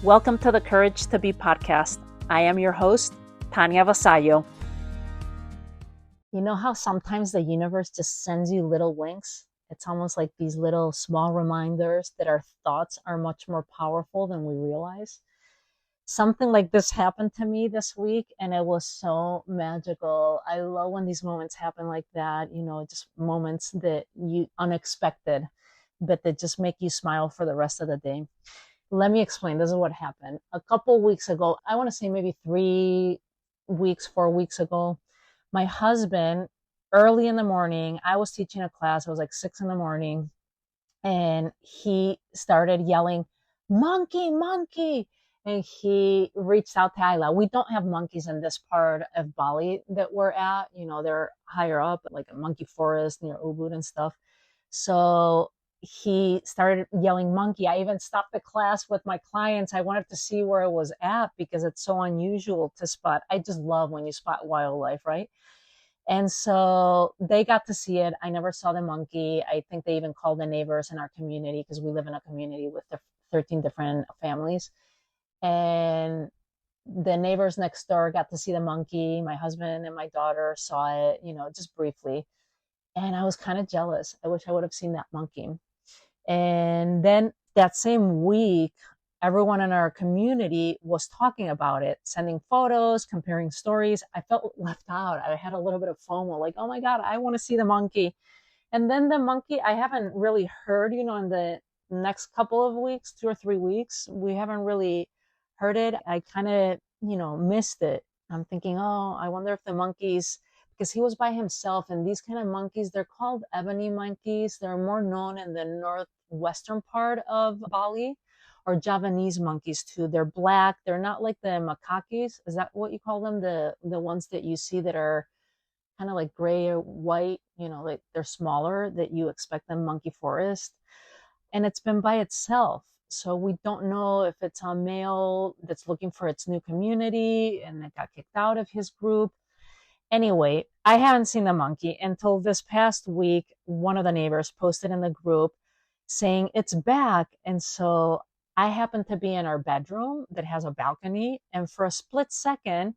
Welcome to the Courage to Be podcast. I am your host, Tanya Vasallo. You know how sometimes the universe just sends you little winks? It's almost like these little small reminders that our thoughts are much more powerful than we realize. Something like this happened to me this week, and it was so magical. I love when these moments happen like that, just moments that you unexpected, but that just make you smile for the rest of the day. Let me explain. This is what happened. A couple weeks ago, I want to say maybe 4 weeks ago, my husband, early in the morning, I was teaching a class. It was like 6 a.m, and he started yelling, "Monkey, monkey." And he reached out to Ayla. We don't have monkeys in this part of Bali that we're at. They're higher up, like a monkey forest near Ubud and stuff. So he started yelling monkey. I even stopped the class with my clients. I wanted to see where it was at because it's so unusual to spot. I just love when you spot wildlife, right? And so they got to see it. I never saw the monkey. I think they even called the neighbors in our community because we live in a community with 13 different families. And the neighbors next door got to see the monkey. My husband and my daughter saw it, just briefly. And I was kind of jealous. I wish I would have seen that monkey. And then that same week, everyone in our community was talking about it, sending photos, comparing stories. I felt left out. I had a little bit of FOMO, like, oh my God, I want to see the monkey. And then the monkey, I haven't really heard, in the next couple of weeks, 2 or 3 weeks, we haven't really heard it. I kind of, missed it. I'm thinking, oh, I wonder if the monkeys, because he was by himself, and these kind of monkeys, they're called ebony monkeys. They're more known in the northwestern part of Bali, or Javanese monkeys too. They're black. They're not like the macacos. Is that what you call them? The ones that you see that are kind of like gray or white, like they're smaller, that you expect them monkey forest. And it's been by itself. So we don't know if it's a male that's looking for its new community and it got kicked out of his group. Anyway, I haven't seen the monkey until this past week. One of the neighbors posted in the group saying it's back. And so I happened to be in our bedroom that has a balcony. And for a split second,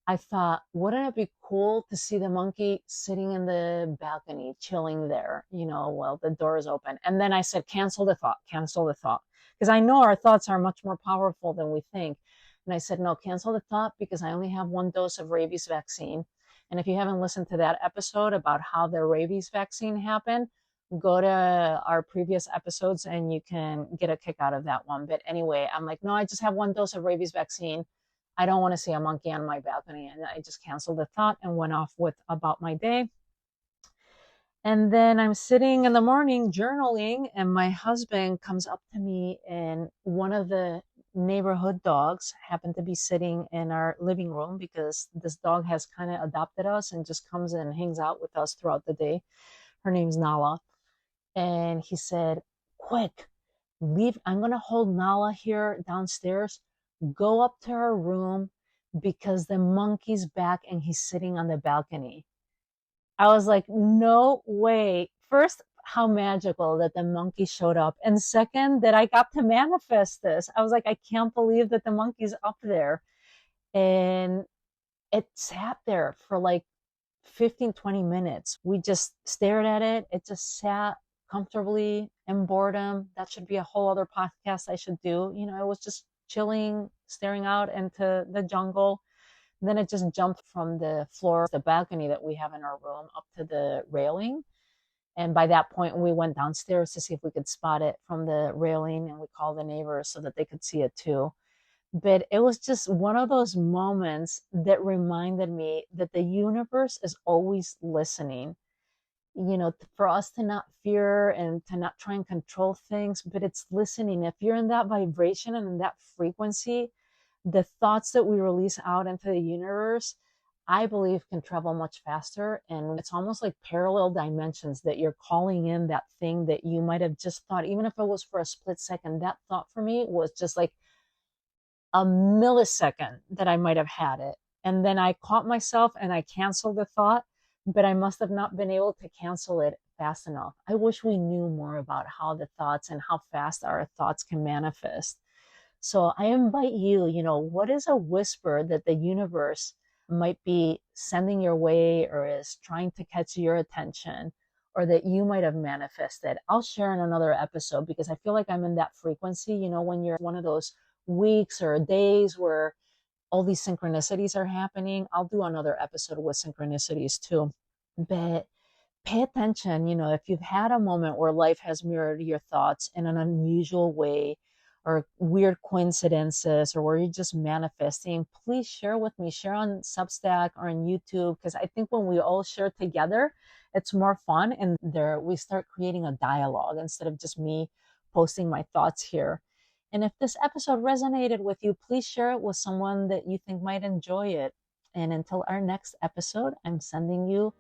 I thought, wouldn't it be cool to see the monkey sitting in the balcony, chilling there, while the door is open. And then I said, cancel the thought. Because I know our thoughts are much more powerful than we think. And I said, no, cancel the thought, because I only have 1 dose of rabies vaccine. And if you haven't listened to that episode about how the rabies vaccine happened, go to our previous episodes and you can get a kick out of that one. But anyway, I'm like, no, I just have 1 dose of rabies vaccine. I don't want to see a monkey on my balcony. And I just canceled the thought and went off with about my day. And then I'm sitting in the morning journaling, and my husband comes up to me, and one of the neighborhood dogs happened to be sitting in our living room, because this dog has kind of adopted us and just comes and hangs out with us throughout the day. Her name's Nala. And he said, quick, leave. I'm going to hold Nala here downstairs. Go up to her room because the monkey's back and he's sitting on the balcony. I was like, no way. First, how magical that the monkey showed up. And second, that I got to manifest this. I was like, I can't believe that the monkey's up there. And it sat there for like 15, 20 minutes. We just stared at it. It just sat comfortably in boredom. That should be a whole other podcast I should do. It was just chilling, staring out into the jungle. Then it just jumped from the floor, the balcony that we have in our room, up to the railing. And by that point, we went downstairs to see if we could spot it from the railing, and we called the neighbors so that they could see it too. But it was just one of those moments that reminded me that the universe is always listening, for us to not fear and to not try and control things, but it's listening. If you're in that vibration and in that frequency, the thoughts that we release out into the universe, I believe, can travel much faster. And it's almost like parallel dimensions, that you're calling in that thing that you might have just thought, even if it was for a split second. That thought for me was just like a millisecond that I might have had it. And then I caught myself and I canceled the thought, but I must have not been able to cancel it fast enough. I wish we knew more about how the thoughts and how fast our thoughts can manifest. So I invite you, what is a whisper that the universe might be sending your way or is trying to catch your attention or that you might have manifested? I'll share in another episode because I feel like I'm in that frequency, when you're one of those weeks or days where all these synchronicities are happening. I'll do another episode with synchronicities too. But pay attention, if you've had a moment where life has mirrored your thoughts in an unusual way or weird coincidences or where you're just manifesting, please share with me, share on Substack or on YouTube, because I think when we all share together, it's more fun and there we start creating a dialogue instead of just me posting my thoughts here. And if this episode resonated with you, please share it with someone that you think might enjoy it. And until our next episode, I'm sending you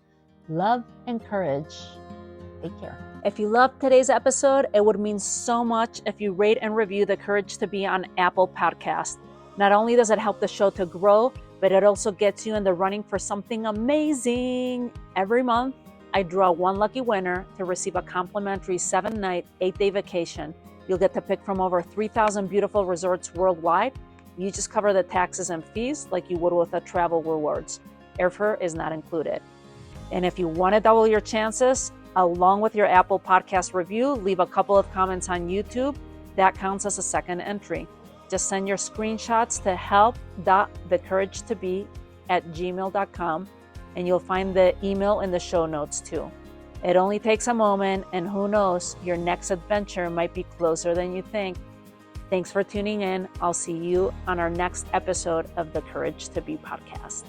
love and courage. Take care. If you loved today's episode, it would mean so much if you rate and review The Courage to Be on Apple Podcast. Not only does it help the show to grow, but it also gets you in the running for something amazing. Every month, I draw one lucky winner to receive a complimentary 7-night, 8-day vacation. You'll get to pick from over 3,000 beautiful resorts worldwide. You just cover the taxes and fees like you would with a travel rewards. Airfare is not included. And if you want to double your chances, along with your Apple Podcast review, leave a couple of comments on YouTube. That counts as a second entry. Just send your screenshots to help.thecouragetobe@gmail.com and you'll find the email in the show notes too. It only takes a moment, and who knows, your next adventure might be closer than you think. Thanks for tuning in. I'll see you on our next episode of the Courage to Be podcast.